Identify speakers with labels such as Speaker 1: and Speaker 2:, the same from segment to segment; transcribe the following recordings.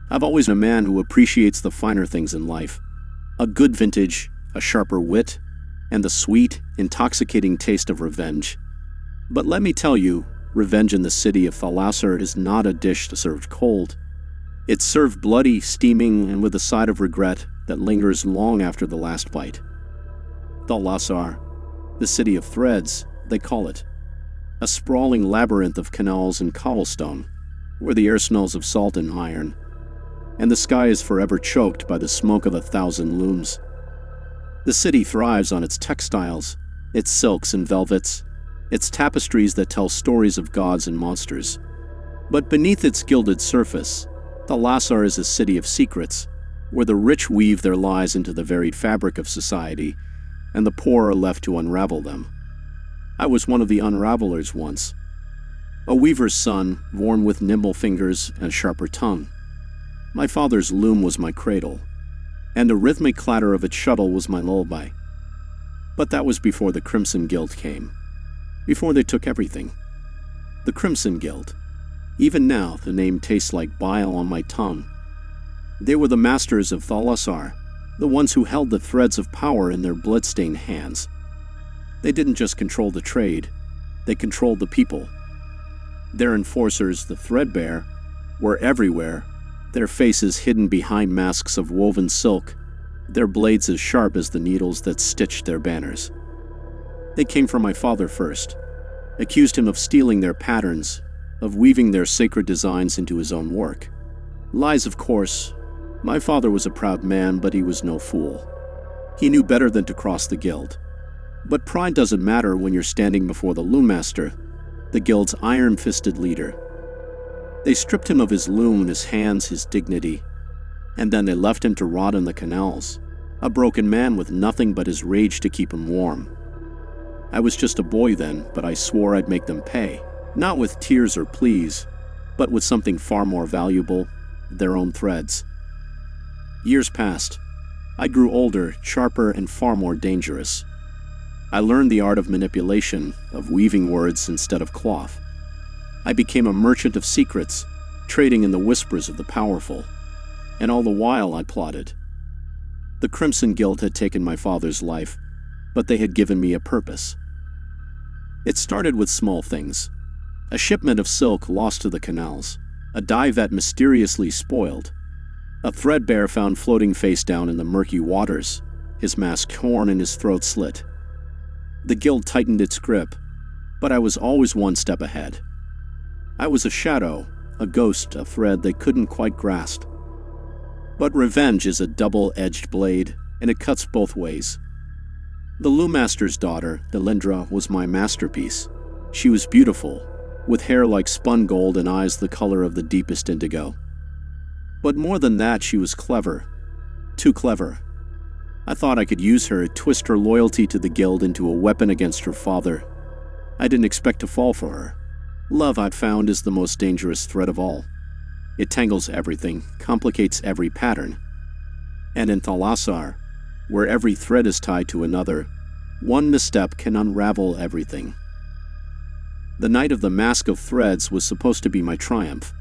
Speaker 1: I've always been a man who appreciates the finer things in life. A good vintage, a sharper wit, and the sweet, intoxicating taste of revenge. But let me tell you, revenge in the city of Thalassar is not a dish served cold. It's served bloody, steaming, and with a side of regret that lingers long after the last bite. Thalassar, the city of threads, they call it. A sprawling labyrinth of canals and cobblestone, where the air smells of salt and iron, and the sky is forever choked by the smoke of 1,000 looms. The city thrives on its textiles, its silks and velvets, its tapestries that tell stories of gods and monsters. But beneath its gilded surface, Thalassar is a city of secrets, where the rich weave their lies into the varied fabric of society, and the poor are left to unravel them. I was one of the unravelers once. A weaver's son, born with nimble fingers and a sharper tongue. My father's loom was my cradle, and the rhythmic clatter of its shuttle was my lullaby. But that was before the Crimson Guild came, before they took everything. The Crimson Guild. Even now, the name tastes like bile on my tongue. They were the masters of Thalassar, the ones who held the threads of power in their blood-stained hands. They didn't just control the trade, they controlled the people. Their enforcers, the threadbare, were everywhere, their faces hidden behind masks of woven silk, their blades as sharp as the needles that stitched their banners. They came for my father first, accused him of stealing their patterns, of weaving their sacred designs into his own work. Lies, of course. My father was a proud man, but he was no fool. He knew better than to cross the guild. But pride doesn't matter when you're standing before the loommaster, the guild's iron-fisted leader. They stripped him of his loom, his hands, his dignity, and then they left him to rot in the canals, a broken man with nothing but his rage to keep him warm. I was just a boy then, but I swore I'd make them pay, not with tears or pleas, but with something far more valuable, their own threads. Years passed. I grew older, sharper, and far more dangerous. I learned the art of manipulation, of weaving words instead of cloth. I became a merchant of secrets, trading in the whispers of the powerful. And all the while I plotted. The Crimson Guild had taken my father's life, but they had given me a purpose. It started with small things. A shipment of silk lost to the canals, a dye vat mysteriously spoiled, a threadbare found floating face down in the murky waters, his mask torn and his throat slit. The guild tightened its grip, but I was always one step ahead. I was a shadow, a ghost, a thread they couldn't quite grasp. But revenge is a double-edged blade, and it cuts both ways. The loommaster's daughter, Delindra, was my masterpiece. She was beautiful, with hair like spun gold and eyes the color of the deepest indigo. But more than that, she was clever. Too clever. I thought I could use her, twist her loyalty to the guild into a weapon against her father. I didn't expect to fall for her. Love, I'd found, is the most dangerous thread of all. It tangles everything, complicates every pattern. And in Thalassar, where every thread is tied to another, one misstep can unravel everything. The night of the Mask of Threads was supposed to be my triumph,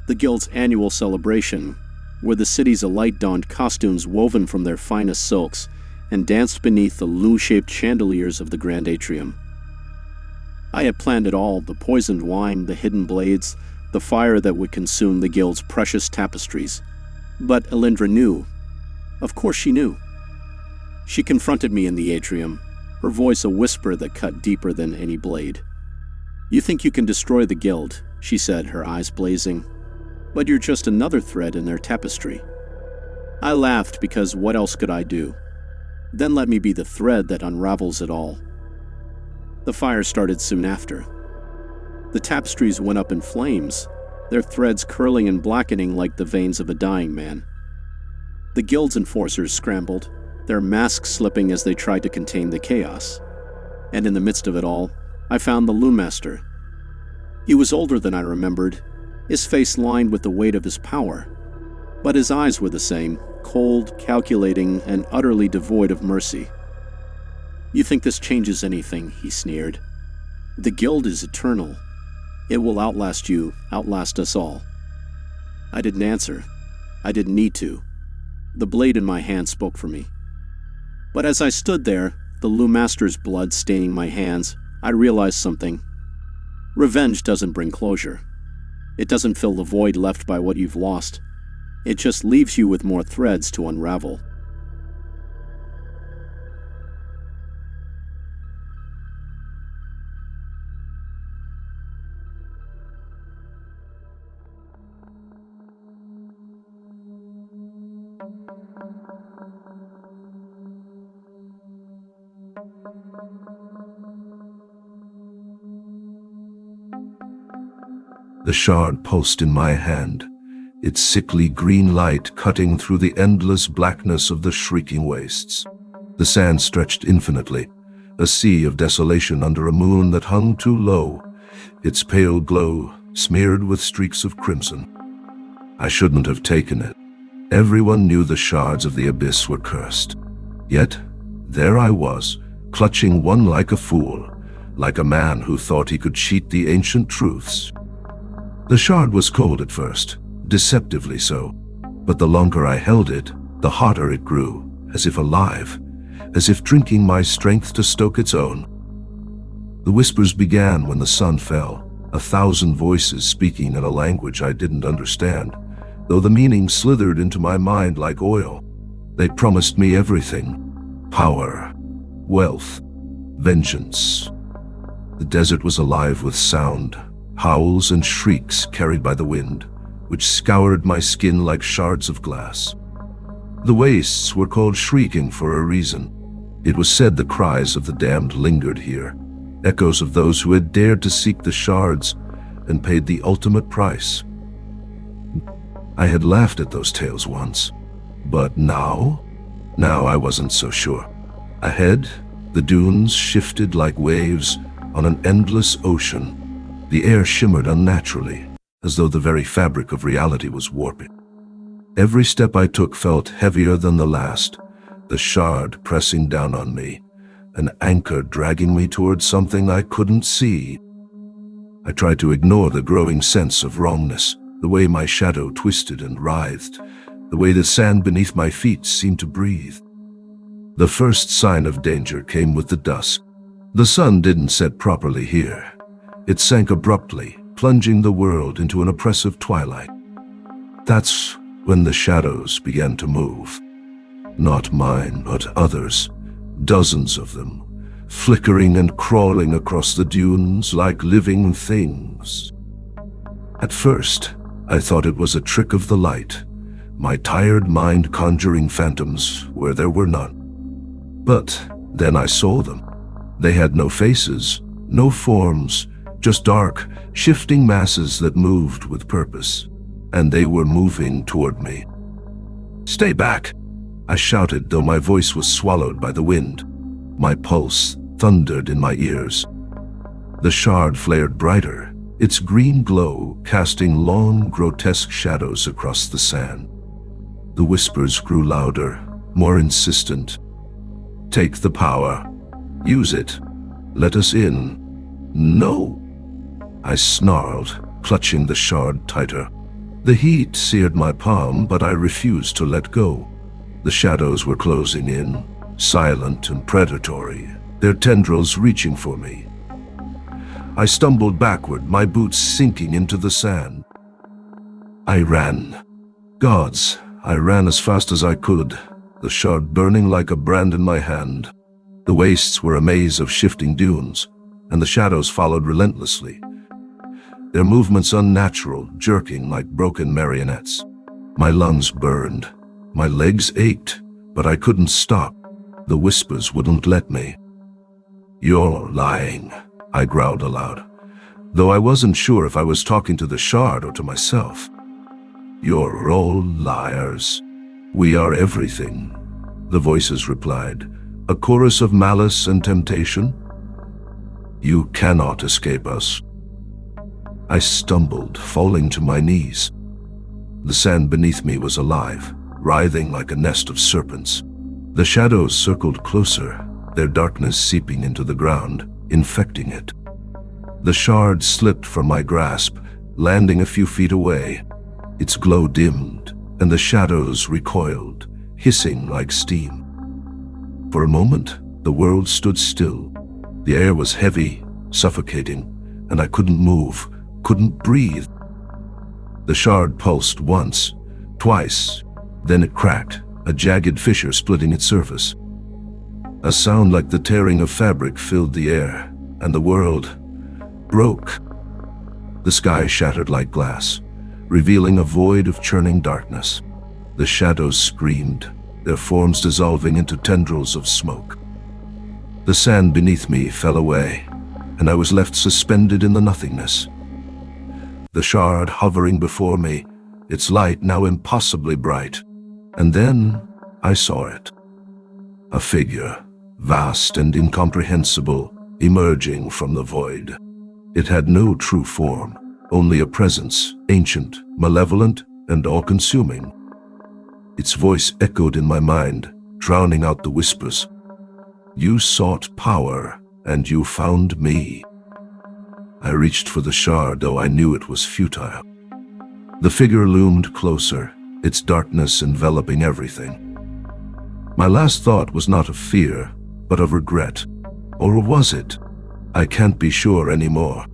Speaker 1: the guild's annual celebration, where the city's elite donned costumes woven from their finest silks and danced beneath the loo-shaped chandeliers of the grand atrium. I had planned it all, the poisoned wine, the hidden blades, the fire that would consume the guild's precious tapestries. But Elindra knew. Of course she knew. She confronted me in the atrium, her voice a whisper that cut deeper than any blade. "You think you can destroy the guild," she said, her eyes blazing, "but you're just another thread in their tapestry." I laughed because what else could I do? Then let me be the thread that unravels it all. The fire started soon after. The tapestries went up in flames, their threads curling and blackening like the veins of a dying man. The guild's enforcers scrambled, their masks slipping as they tried to contain the chaos. And in the midst of it all, I found the loommaster. He was older than I remembered, his face lined with the weight of his power. But his eyes were the same, cold, calculating, and utterly devoid of mercy. "You think this changes anything?" he sneered. "The guild is eternal. It will outlast you, outlast us all." I didn't answer. I didn't need to. The blade in my hand spoke for me. But as I stood there, the Lumaster's blood staining my hands, I realized something. Revenge doesn't bring closure. It doesn't fill the void left by what you've lost. It just leaves you with more threads to unravel.
Speaker 2: The shard pulsed in my hand, its sickly green light cutting through the endless blackness of the Shrieking Wastes. The sand stretched infinitely, a sea of desolation under a moon that hung too low, its pale glow smeared with streaks of crimson. I shouldn't have taken it. Everyone knew the shards of the abyss were cursed. Yet, there I was, clutching one like a fool, like a man who thought he could cheat the ancient truths. The shard was cold at first, deceptively so, but the longer I held it, the hotter it grew, as if alive, as if drinking my strength to stoke its own. The whispers began when the sun fell, 1,000 voices speaking in a language I didn't understand, though the meaning slithered into my mind like oil. They promised me everything: power, wealth, vengeance. The desert was alive with sound, howls and shrieks carried by the wind, which scoured my skin like shards of glass. The wastes were called Shrieking for a reason. It was said the cries of the damned lingered here, echoes of those who had dared to seek the shards and paid the ultimate price. I had laughed at those tales once, but now I wasn't so sure. Ahead, the dunes shifted like waves on an endless ocean. The air shimmered unnaturally, as though the very fabric of reality was warping. Every step I took felt heavier than the last, the shard pressing down on me, an anchor dragging me towards something I couldn't see. I tried to ignore the growing sense of wrongness, the way my shadow twisted and writhed, the way the sand beneath my feet seemed to breathe. The first sign of danger came with the dusk. The sun didn't set properly here. It sank abruptly, plunging the world into an oppressive twilight. That's when the shadows began to move. Not mine, but others, dozens of them, flickering and crawling across the dunes like living things. At first, I thought it was a trick of the light, my tired mind conjuring phantoms where there were none. But then I saw them. They had no faces, no forms, just dark, shifting masses that moved with purpose, and they were moving toward me. "Stay back!" I shouted, though my voice was swallowed by the wind. My pulse thundered in my ears. The shard flared brighter, its green glow casting long, grotesque shadows across the sand. The whispers grew louder, more insistent. "Take the power. Use it. Let us in." "No!" I snarled, clutching the shard tighter. The heat seared my palm, but I refused to let go. The shadows were closing in, silent and predatory, their tendrils reaching for me. I stumbled backward, my boots sinking into the sand. I ran. Gods, I ran as fast as I could, the shard burning like a brand in my hand. The wastes were a maze of shifting dunes, and the shadows followed relentlessly, their movements unnatural, jerking like broken marionettes. My lungs burned, my legs ached, but I couldn't stop. The whispers wouldn't let me. "You're lying," I growled aloud, though I wasn't sure if I was talking to the shard or to myself. "You're all liars. We are everything," the voices replied, a chorus of malice and temptation. "You cannot escape us." I stumbled, falling to my knees. The sand beneath me was alive, writhing like a nest of serpents. The shadows circled closer, their darkness seeping into the ground, infecting it. The shard slipped from my grasp, landing a few feet away. Its glow dimmed, and the shadows recoiled, hissing like steam. For a moment, the world stood still. The air was heavy, suffocating, and I couldn't move, couldn't breathe. The shard pulsed once, twice, then it cracked, a jagged fissure splitting its surface. A sound like the tearing of fabric filled the air, and the world broke. The sky shattered like glass, revealing a void of churning darkness. The shadows screamed, their forms dissolving into tendrils of smoke. The sand beneath me fell away, and I was left suspended in the nothingness. The shard hovering before me, its light now impossibly bright. And then I saw it. A figure, vast and incomprehensible, emerging from the void. It had no true form, only a presence, ancient, malevolent, and all-consuming. Its voice echoed in my mind, drowning out the whispers. You sought power, and you found me. I reached for the shard, though I knew it was futile. The figure loomed closer, its darkness enveloping everything. My last thought was not of fear, but of regret. Or was it? I can't be sure anymore.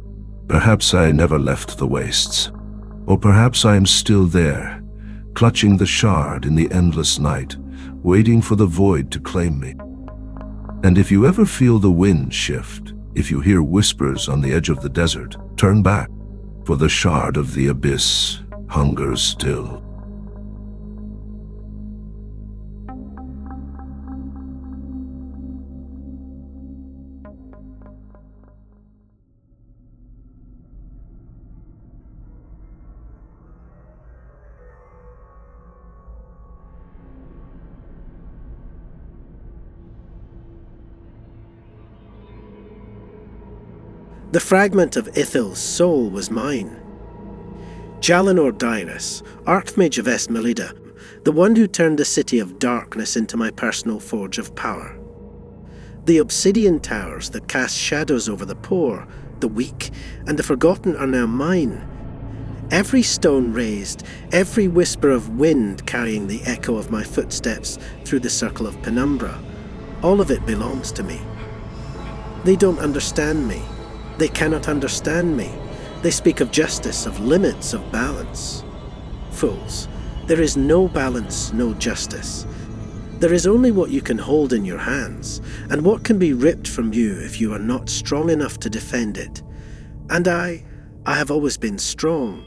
Speaker 2: Perhaps I never left the wastes. Or perhaps I am still there, clutching the shard in the endless night, waiting for the void to claim me. And if you ever feel the wind shift, if you hear whispers on the edge of the desert, turn back, for the shard of the abyss hungers still.
Speaker 3: The fragment of Ithil's soul was mine. Jalinor Dyrus, Archmage of Esmelida, the one who turned the City of Darkness into my personal forge of power. The obsidian towers that cast shadows over the poor, the weak, and the forgotten are now mine. Every stone raised, every whisper of wind carrying the echo of my footsteps through the circle of penumbra, all of it belongs to me. They don't understand me. They cannot understand me. They speak of justice, of limits, of balance. Fools. There is no balance, no justice. There is only what you can hold in your hands, and what can be ripped from you if you are not strong enough to defend it. And I have always been strong.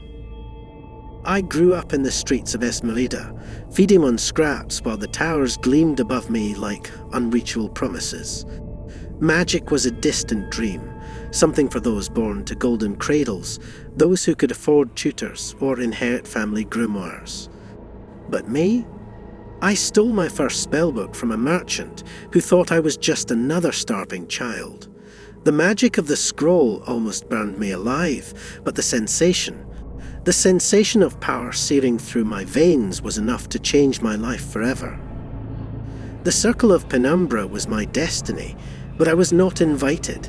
Speaker 3: I grew up in the streets of Esmelida, feeding on scraps while the towers gleamed above me like unreachable promises. Magic was a distant dream, something for those born to golden cradles, those who could afford tutors or inherit family grimoires. But me? I stole my first spellbook from a merchant who thought I was just another starving child. The magic of the scroll almost burned me alive, but the sensation of power searing through my veins was enough to change my life forever. The Circle of Penumbra was my destiny, but I was not invited.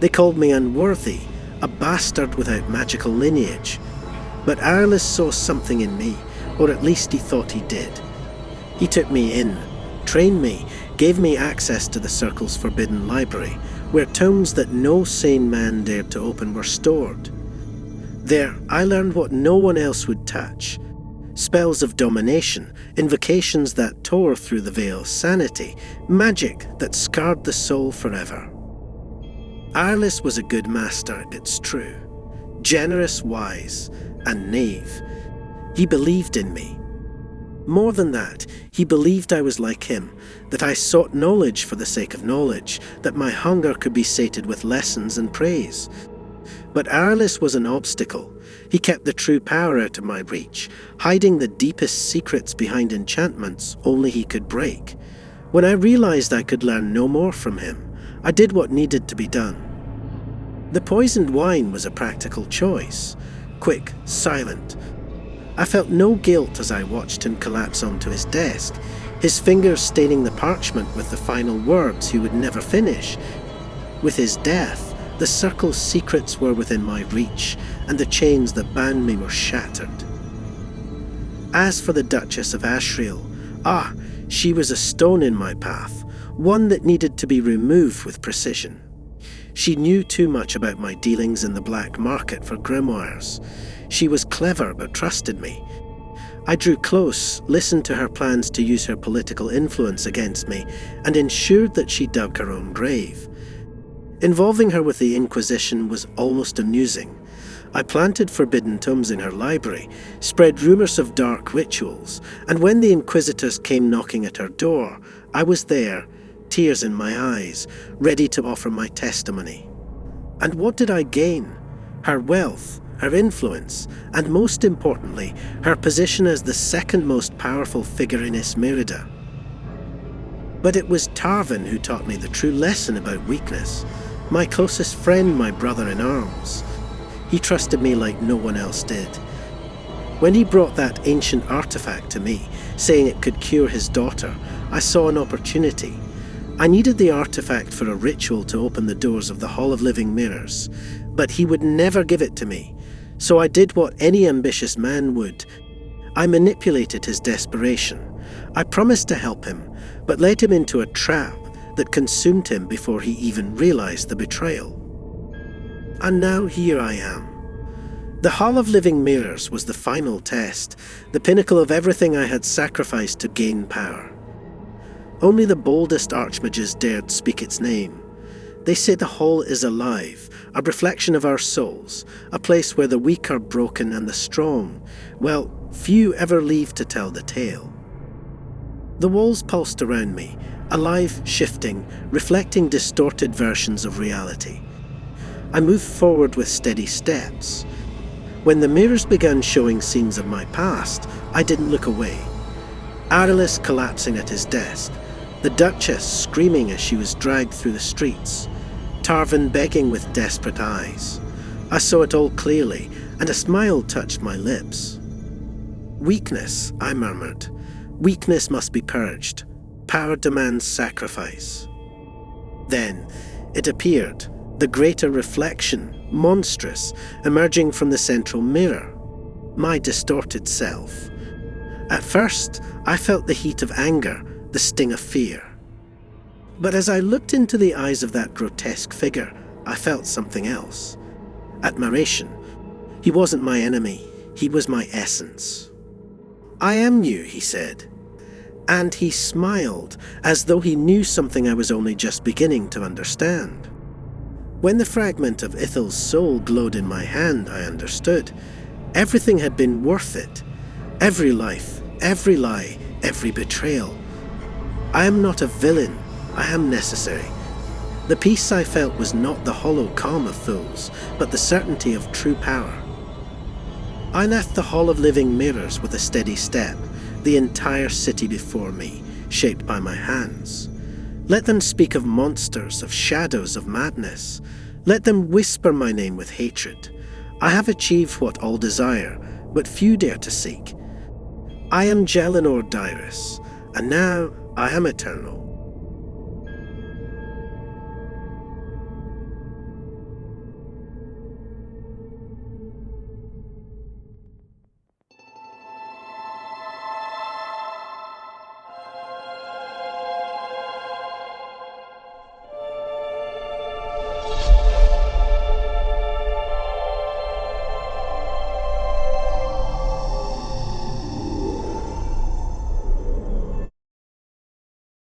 Speaker 3: They called me unworthy, a bastard without magical lineage. But Arliss saw something in me, or at least he thought he did. He took me in, trained me, gave me access to the Circle's forbidden library, where tomes that no sane man dared to open were stored. There, I learned what no one else would touch. Spells of domination, invocations that tore through the veil's sanity, magic that scarred the soul forever. Arliss was a good master, it's true. Generous, wise, and knave. He believed in me. More than that, he believed I was like him, that I sought knowledge for the sake of knowledge, that my hunger could be sated with lessons and praise. But Arliss was an obstacle. He kept the true power out of my reach, hiding the deepest secrets behind enchantments only he could break. When I realized I could learn no more from him, I did what needed to be done. The poisoned wine was a practical choice. Quick, silent. I felt no guilt as I watched him collapse onto his desk, his fingers staining the parchment with the final words he would never finish. With his death, the Circle's secrets were within my reach, and the chains that bound me were shattered. As for the Duchess of Ashriel, she was a stone in my path, one that needed to be removed with precision. She knew too much about my dealings in the black market for grimoires. She was clever but trusted me. I drew close, listened to her plans to use her political influence against me, and ensured that she dug her own grave. Involving her with the Inquisition was almost amusing. I planted forbidden tomes in her library, spread rumours of dark rituals, and when the Inquisitors came knocking at her door, I was there, tears in my eyes, ready to offer my testimony. And what did I gain? Her wealth, her influence, and most importantly, her position as the second most powerful figure in Esmeralda. But it was Tarvin who taught me the true lesson about weakness. My closest friend, my brother in arms. He trusted me like no one else did. When he brought that ancient artifact to me, saying it could cure his daughter, I saw an opportunity. I needed the artifact for a ritual to open the doors of the Hall of Living Mirrors, but he would never give it to me. So I did what any ambitious man would. I manipulated his desperation. I promised to help him, but led him into a trap that consumed him before he even realized the betrayal. And now here I am. The Hall of Living Mirrors was the final test, the pinnacle of everything I had sacrificed to gain power. Only the boldest archmages dared speak its name. They say the hall is alive, a reflection of our souls, a place where the weak are broken and the strong, well, few ever leave to tell the tale. The walls pulsed around me, alive, shifting, reflecting distorted versions of reality. I moved forward with steady steps. When the mirrors began showing scenes of my past, I didn't look away. Arelis collapsing at his desk, the Duchess screaming as she was dragged through the streets, Tarvin begging with desperate eyes. I saw it all clearly, and a smile touched my lips. Weakness, I murmured. Weakness must be purged. Power demands sacrifice. Then it appeared, the greater reflection, monstrous, emerging from the central mirror. My distorted self. At first, I felt the heat of anger, the sting of fear. But as I looked into the eyes of that grotesque figure, I felt something else. Admiration. He wasn't my enemy, he was my essence. "I am you," he said. And he smiled, as though he knew something I was only just beginning to understand. When the fragment of Ithel's soul glowed in my hand, I understood. Everything had been worth it. Every life, every lie, every betrayal. I am not a villain, I am necessary. The peace I felt was not the hollow calm of fools, but the certainty of true power. I left the Hall of Living Mirrors with a steady step, the entire city before me, shaped by my hands. Let them speak of monsters, of shadows, of madness. Let them whisper my name with hatred. I have achieved what all desire, but few dare to seek. I am Jelenor Dyrus, and now I am eternal.